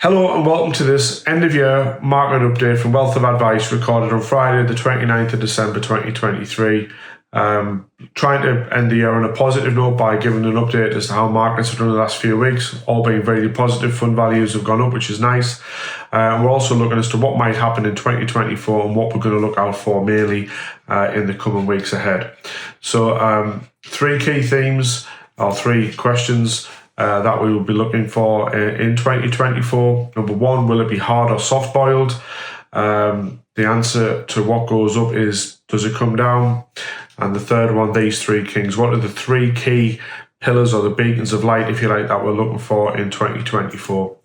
Hello and welcome to this end of year market update from Wealth of Advice recorded on Friday the 29th of December 2023. Trying to end the year on a positive note by giving an update as to how markets have done in the last few weeks, all being very positive. Fund values have gone up, which is nice. We're also looking as to what might happen in 2024 and what we're going to look out for mainly in the coming weeks ahead. So three key themes or three questions that we will be looking for in 2024. Number one, will it be hard or soft boiled? The answer to what goes up is, does it come down? And the third one, these three kings. What are the three key pillars or the beacons of light, if you like, that we're looking for in 2024?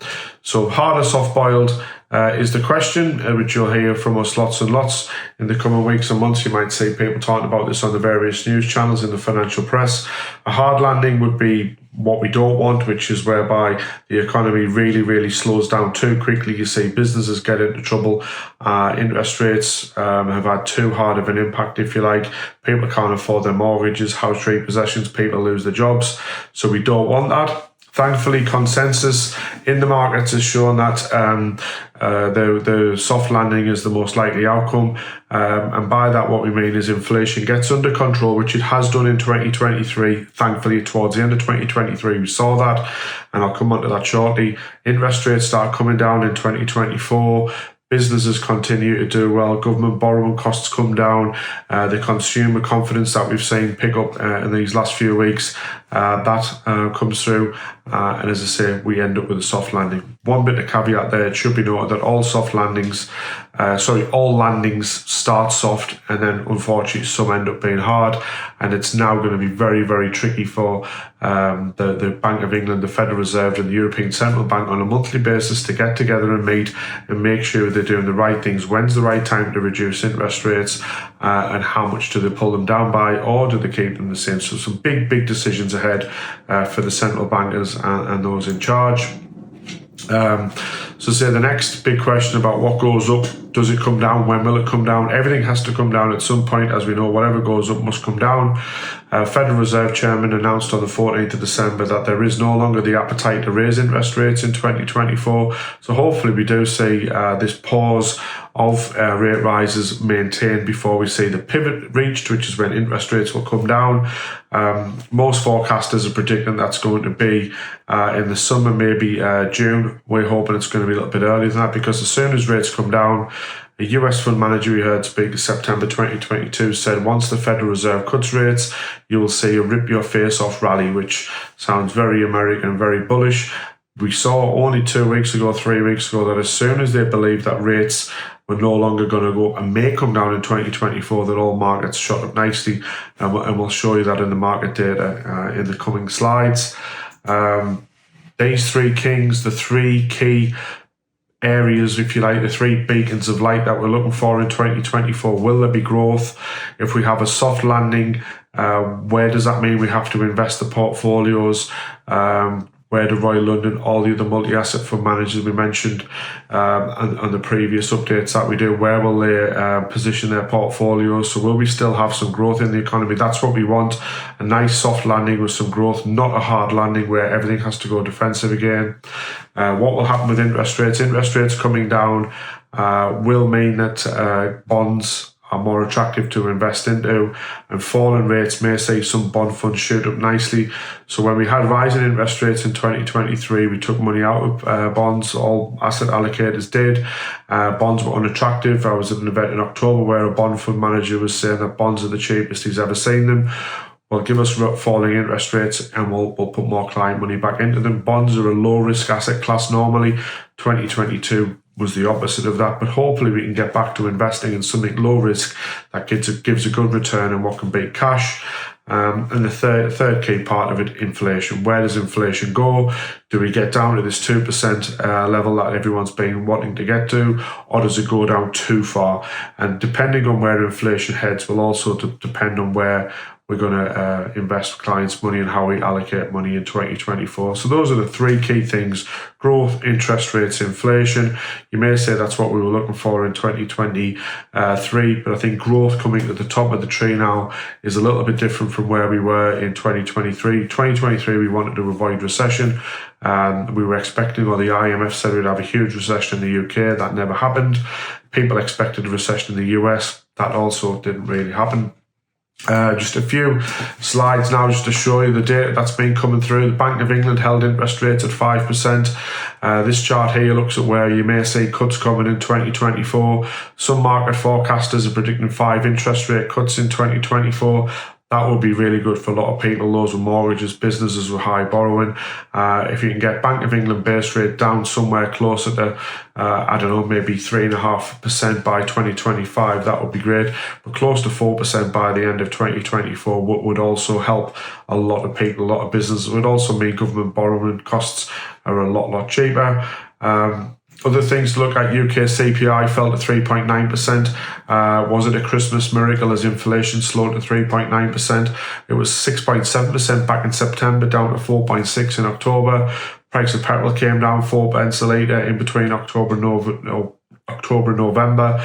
So hard or soft boiled is the question, which you'll hear from us lots and lots in the coming weeks and months. You might see people talking about this on the various news channels in the financial press. A hard landing would be what we don't want, which is whereby the economy really slows down too quickly. You see businesses get into trouble. Interest rates have had too hard of an impact, if you like. People can't afford their mortgages, house repossessions, people lose their jobs. So we don't want that. Thankfully, consensus in the markets has shown that the soft landing is the most likely outcome. And by that, what we mean is inflation gets under control, which it has done in 2023. Thankfully, towards the end of 2023, we saw that. And I'll come on to that shortly. Interest rates start coming down in 2024. Businesses continue to do well. Government borrowing costs come down. The consumer confidence that we've seen pick up in these last few weeks, that comes through. And as I say, we end up with a soft landing. One bit of caveat there, it should be noted that all landings start soft and then unfortunately some end up being hard. And it's now going to be very tricky for the Bank of England, the Federal Reserve and the European Central Bank on a monthly basis to get together and meet and make sure they're doing the right things. When's the right time to reduce interest rates and how much do they pull them down by, or do they keep them the same? So some big decisions ahead for the central bankers and those in charge. So say the next big question about what goes up, does it come down? When will it come down? Everything has to come down at some point. As we know, whatever goes up must come down. Federal Reserve Chairman announced on the 14th of December that there is no longer the appetite to raise interest rates in 2024. So hopefully we do see this pause of rate rises maintained before we see the pivot reached, which is when interest rates will come down. Most forecasters are predicting that's going to be in the summer, maybe June. We're hoping it's going to be a little bit earlier than that, because as soon as rates come down, a US fund manager we heard speak in September 2022 said once the Federal Reserve cuts rates, you will see a rip your face off rally, which sounds very American, very bullish. We saw only 3 weeks ago that as soon as they believed that rates were no longer going to go and may come down in 2024, that all markets shot up nicely. And we'll show you that in the market data in the coming slides. These three kings, the three key areas, if you like, the three beacons of light that we're looking for in 2024. Will there be growth? If we have a soft landing, where does that mean we have to invest the portfolios? Where do Royal London, all the other multi-asset fund managers we mentioned on the previous updates that we do, where will they position their portfolios? So will we still have some growth in the economy? That's what we want. A nice soft landing with some growth, not a hard landing where everything has to go defensive again. What will happen with interest rates? Interest rates coming down will mean that bonds are more attractive to invest into, and falling rates may see some bond funds shoot up nicely. So when we had rising interest rates in 2023, we took money out of bonds. All asset allocators did. Bonds were unattractive. I was at an event in October where a bond fund manager was saying that bonds are the cheapest he's ever seen them. Well, give us falling interest rates and we'll put more client money back into them. Bonds are a low risk asset class normally. 2022 was the opposite of that, but hopefully we can get back to investing in something low risk that gives a good return and what can beat cash. And the third key part of it, inflation. Where does inflation go? Do we get down to this 2% level that everyone's been wanting to get to, or does it go down too far? And depending on where inflation heads will also depend on where we're going to invest clients' money and how we allocate money in 2024. So those are the three key things: growth, interest rates, inflation. You may say that's what we were looking for in 2023, but I think growth coming to the top of the tree now is a little bit different from where we were in 2023. 2023, we wanted to avoid recession. We were expecting, or the IMF said we'd have a huge recession in the UK. That never happened. People expected a recession in the US. That also didn't really happen. Just a few slides now just to show you the data that's been coming through. The Bank of England held interest rates at 5%. This chart here looks at where you may see cuts coming in 2024. Some market forecasters are predicting 5 interest rate cuts in 2024. That would be really good for a lot of people, those with mortgages, businesses with high borrowing. If you can get Bank of England base rate down somewhere closer to, I don't know, maybe 3.5% by 2025, that would be great. But close to 4% by the end of 2024 would also help a lot of people, a lot of businesses. It would also mean government borrowing costs are a lot cheaper. Other things to look at: UK CPI fell to 3.9%. Was it a Christmas miracle as inflation slowed to 3.9%? It was 6.7% back in September, down to 4.6% in October. Price of petrol came down 4 pence a litre in between October and November.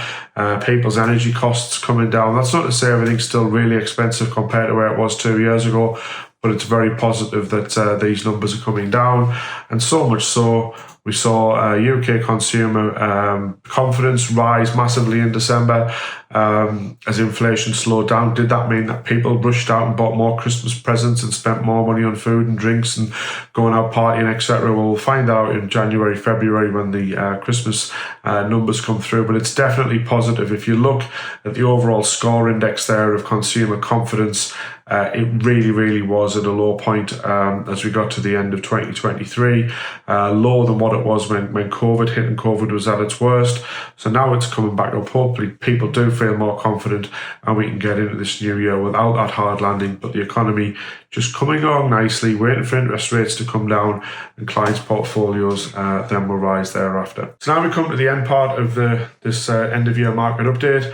People's energy costs coming down. That's not to say everything's still really expensive compared to where it was 2 years ago, but it's very positive that these numbers are coming down. And so much so, we saw UK consumer confidence rise massively in December as inflation slowed down. Did that mean that people rushed out and bought more Christmas presents and spent more money on food and drinks and going out partying, etc.? Well, we'll find out in January, February when the Christmas numbers come through. But it's definitely positive. If you look at the overall score index there of consumer confidence, it really was at a low point as we got to the end of 2023, lower than what it was when COVID hit and COVID was at its worst. So now it's coming back up. Hopefully people do feel more confident and we can get into this new year without that hard landing, but the economy just coming along nicely, waiting for interest rates to come down and clients' portfolios then will rise thereafter. So now we come to the end part of this end of year market update.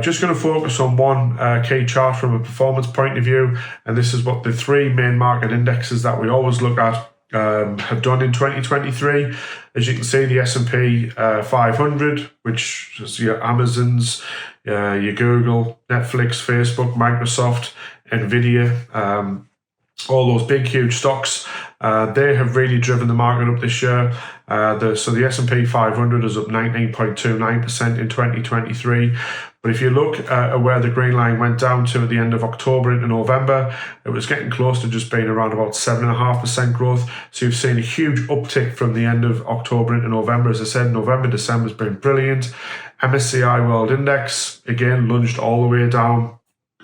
Just going to focus on one key chart from a performance point of view, and this is what the 3 main market indexes that we always look at have done in 2023. As you can see, the S&P 500, which is your Amazons, your Google, Netflix, Facebook, Microsoft, Nvidia, all those big huge stocks, they have really driven the market up this year. So the S&P 500 is up 19.29% in 2023. But if you look at where the green line went down to at the end of October into November, it was getting close to just being around about 7.5% growth. So you've seen a huge uptick from the end of October into November. As I said, November, December has been brilliant. MSCI World Index, again, lunged all the way down.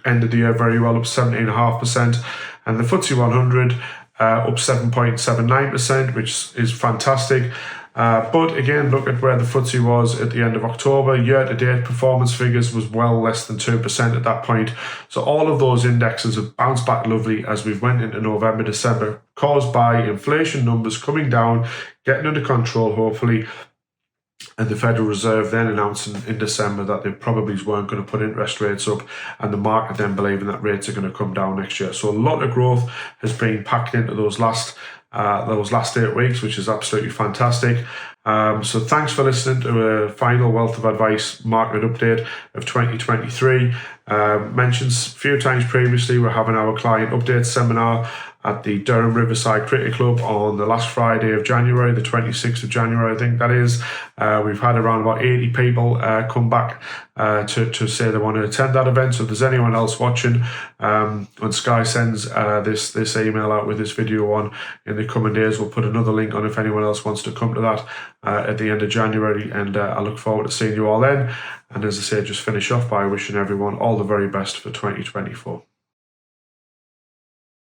Ended the year very well, up 17.5%. And the FTSE 100 up 7.79%, which is fantastic. But again, look at where the FTSE was at the end of October. Year-to-date performance figures was well less than 2% at that point. So all of those indexes have bounced back lovely as we've went into November, December, caused by inflation numbers coming down, getting under control, hopefully. And the Federal Reserve then announcing in December that they probably weren't going to put interest rates up, and the market then believing that rates are going to come down next year. So a lot of growth has been packed into those last 8 weeks, which is absolutely fantastic. So thanks for listening to a final Wealth of Advice market update of 2023. Mentioned a few times previously, we're having our client update seminar at the Durham Riverside Cricket Club on the last Friday of January, the 26th of January, I think that is. We've had around about 80 people come back to say they want to attend that event. So if there's anyone else watching, when Sky sends this email out with this video on in the coming days, we'll put another link on if anyone else wants to come to that at the end of January. And I look forward to seeing you all then. And as I say, just finish off by wishing everyone all the very best for 2024.